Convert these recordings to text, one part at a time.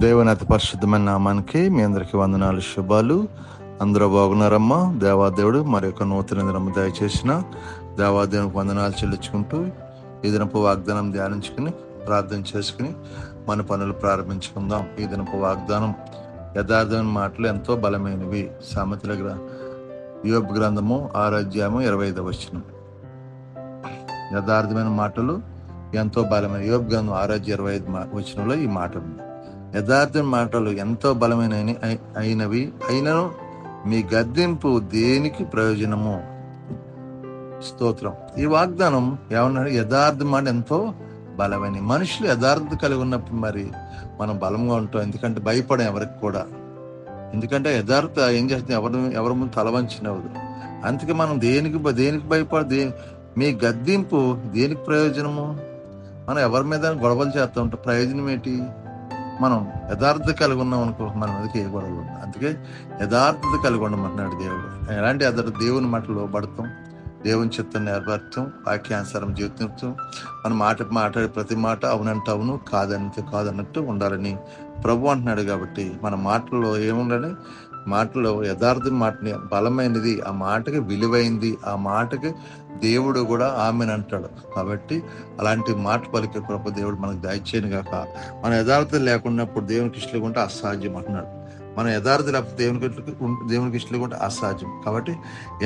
దేవుని అతి పరిశుద్ధమైన నామానికి మీ అందరికీ వందనాలు, శుభాలు. అందరూ బాగున్నారమ్మా. దేవాదేవుడు మరి యొక్క నూతన దినము దయచేసిన దేవాదేవునికి వందనాలు చెల్లించుకుంటూ ఈ దినపు వాగ్దానం ధ్యానించుకుని ప్రార్థన చేసుకుని మన పనులు ప్రారంభించుకుందాం. ఈ దినపు వాగ్దానం యథార్థమైన మాటలు ఎంతో బలమైనవి. సామెతల యోబు గ్రంథము 6వ అధ్యాయము 25వ వచనం. యథార్థమైన మాటలు ఎంతో బలమైన. యోబు గ్రంథం 6వ అధ్యాయం 25వ వచనంలో ఈ మాట ఉంది. యథార్థ మాటలు ఎంతో బలమైన అయినవి, అయినను మీ గద్దింపు దేనికి ప్రయోజనము? స్తోత్రం. ఈ వాగ్దానం ఏమన్నాడు? యథార్థ మాట ఎంతో బలమైన. మనుషులు యథార్థత కలిగి ఉన్నప్పుడు మరి మనం బలంగా ఉంటాం. ఎందుకంటే భయపడం ఎవరికి కూడా. ఎందుకంటే యథార్థత ఏం చేస్తుంది? ఎవరి ముందు తలవంచినవదు. అందుకే మనం దేనికి మీ గద్దింపు దేనికి ప్రయోజనము? మనం ఎవరి మీద గొడవలు చేస్తూ ఉంటాం. ప్రయోజనం ఏంటి? మనం యథార్థత కలిగి ఉన్నాం అనుకో, మన మీదకి ఏ గొడవలు ఉన్నాం. అందుకే యథార్థత కలిగి ఉండమన్నాడు దేవుడు. ఎలాంటి యథార్థత? దేవుని మాటలు లోబడతాం, దేవుని చిత్తాన్ని నెరవేర్చడం, వాక్యానుసారం జీవితం, మన మాట్లాడే ప్రతి మాట అవునంటే అవును, కాదంటే కాదన్నట్టు ఉండాలని ప్రభు అంటున్నాడు. కాబట్టి మన మాటల్లో ఏముండాలి? మాటలో యథార్థ మాటని బలమైనది, ఆ మాటకి విలువైంది, ఆ మాటకి దేవుడు కూడా ఆమెను అంటాడు. కాబట్టి అలాంటి మాట పలికే కృప దేవుడు మనకు దయచేయను గాక. మన యథార్థత లేకున్నప్పుడు దేవునికి ఇష్టం ఉంటే అసాధ్యం అంటున్నాడు. మన యథార్థత లేకపోతే దేవునికి ఇష్టం ఉంటే అసాధ్యం. కాబట్టి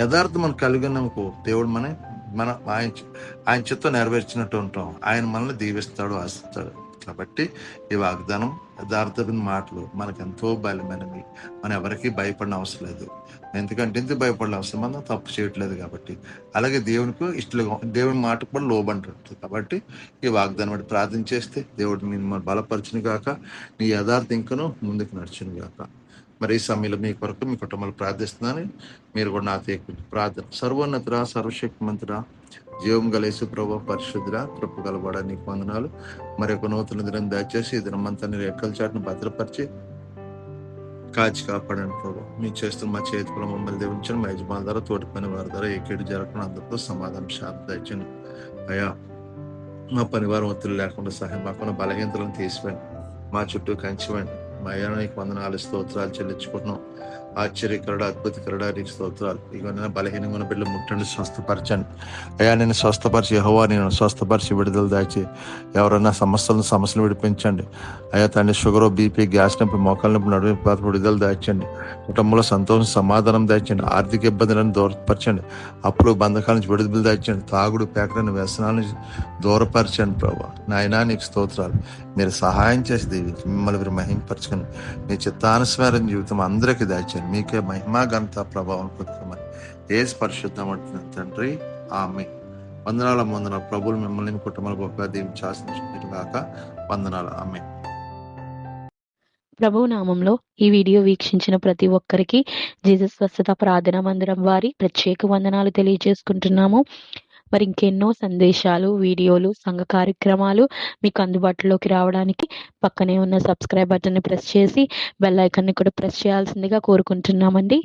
యథార్థం మనం కలిగినందుకు దేవుడు మన ఆయన చిత్తం నెరవేర్చినట్టు ఉంటాం. ఆయన మనల్ని దీవిస్తాడు, ఆశిస్తాడు. కాబట్టి ఈ వాగ్దానం యథార్థమైన మాటలు మనకు ఎంతో బలమైనవి. మనం ఎవరికి భయపడిన అవసరం లేదు. ఎందుకంటే ఎందుకు భయపడిన అవసరం? మనం తప్పు చేయట్లేదు కాబట్టి. అలాగే దేవునికి ఇష్టంగా దేవుని మాటకు కూడా లోబడుతుంది. కాబట్టి ఈ వాగ్దానం బట్టి ప్రార్థన చేస్తే దేవుడు మిమ్మల్ని బలపరచును గాక, నీ యథార్థం ఇంకను ముందుకు నడుచును గాక. మరి ఈ సమయంలో మీ కొరకు మీ కుటుంబాలు ప్రార్థిస్తున్నాను. మీరు కూడా నాతో ప్రార్థన. సర్వోన్నతుడా, సర్వశక్తిమంతుడా, జీవం గలేసు ప్రభు, పరిశుద్ధుడా, కృప గలబడా నీకు వందనాలు. మరి ఒక నూతన దినం దయచేసి ఈ దినమంతా నీ రెక్కల చాటును భద్రపరిచి కాచి కాపాడండి ప్రభు. మీరు చేస్తున్న మా చేతిలో మమ్మల్ని దీవించండి. మా యజమానుల ద్వారా, తోటి పని వారి ద్వారా ఏకేడు జరగకుండా అందరితో సమాధానం శాంతి దయచండి అయ్యా. మా పనివారం ఒత్తిడి లేకుండా సహాయం మాకున్న బలహీనతలను తీసివేయండి. మా చుట్టూ కంచివ్వండి. మా అయ్యా నీకు వందనాలు, స్తోత్రాలు చెల్లించుకుంటున్నాం. ఆశ్చర్యకరుడు, అద్భుతకరుడా నీకు స్తోత్రాలు. ఇక బలహీనంగా ఉన్న బిడ్డలు ముట్టండి, స్వస్థపరచండి అయ్యా. నేను స్వస్థపరిచి యెహోవా నేను స్వస్థపరిచి విడుదల దాచి ఎవరైనా సమస్యలు విడిపించండి అయ్యా. తండ్రి షుగర్, బీపీ, గ్యాస్ నొప్పి, మోకాల నొప్పి, నడుము విడుదల దాచండి. కుటుంబంలో సంతోషం, సమాధానం దాచండి. ఆర్థిక ఇబ్బందులను దూరపరచండి. అప్పుడు బంధకాల నుంచి విడుదల దాచండి. తాగుడు, పేకడని, వ్యసనాల నుంచి దూరపరచండి ప్రభా. నాయనా నీకు స్తోత్రాలు. మీరు సహాయం చేసి దీవించి మిమ్మల్ని మీరు మహింపరచుకొని మీ చిత్తానుసారం జీవితం అందరికీ దాచండి. మీకే మహిమా ఘనత ప్రభావం పొందుతామని యేసు పరిశుద్ధమైన తండ్రి ఆమేన్. వందనాలు ప్రభువులు మిమ్మల్ని మీ కుటుంబాలు గొప్పగా దీవించాల్సిన గాక. వందనాలు. ఆమేన్. ప్రభు నామంలో ఈ వీడియో వీక్షించిన ప్రతి ఒక్కరికి జీసస్ స్వస్థత ప్రార్థనా మందిరం వారి ప్రత్యేక వందనాలు తెలియజేసుకుంటున్నాము. మరి ఇంకెన్నో సందేశాలు, వీడియోలు, సంఘ కార్యక్రమాలు మీకు అందుబాటులోకి రావడానికి పక్కనే ఉన్న సబ్స్క్రైబ్ బటన్ని ప్రెస్ చేసి బెల్ ఐకాన్ని కూడా ప్రెస్ చేయాల్సిందిగా కోరుకుంటున్నామండి.